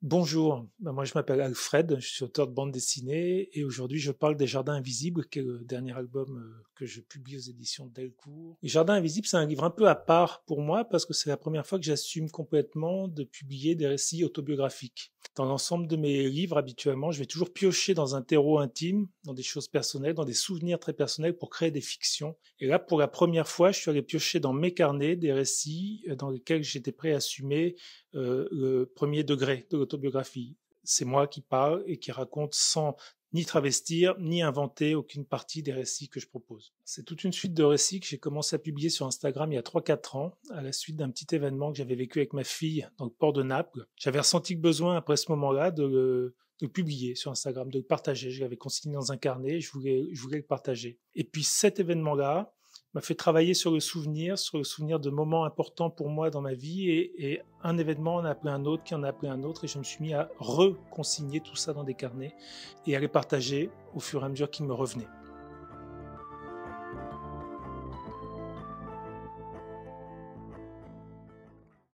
Bonjour, moi je m'appelle Alfred, je suis auteur de bande dessinée et aujourd'hui je parle des Jardins Invisibles, qui est le dernier album que je publie aux éditions Delcourt. Les Jardins Invisibles, c'est un livre un peu à part pour moi parce que c'est la première fois que j'assume complètement de publier des récits autobiographiques. Dans l'ensemble de mes livres, habituellement, je vais toujours piocher dans un terreau intime, dans des choses personnelles, dans des souvenirs très personnels pour créer des fictions. Et là, pour la première fois, je suis allé piocher dans mes carnets des récits dans lesquels j'étais prêt à assumer le premier degré de l'autobiographie. C'est moi qui parle et qui raconte sans ni travestir, ni inventer aucune partie des récits que je propose. C'est toute une suite de récits que j'ai commencé à publier sur Instagram il y a 3-4 ans, à la suite d'un petit événement que j'avais vécu avec ma fille dans le port de Naples. J'avais ressenti le besoin, après ce moment-là, de le publier sur Instagram, de le partager. Je l'avais consigné dans un carnet, je voulais le partager. Et puis cet événement-là m'a fait travailler sur le souvenir de moments importants pour moi dans ma vie et un événement en a appelé un autre, qui en a appelé un autre et je me suis mis à reconsigner tout ça dans des carnets et à les partager au fur et à mesure qu'ils me revenaient.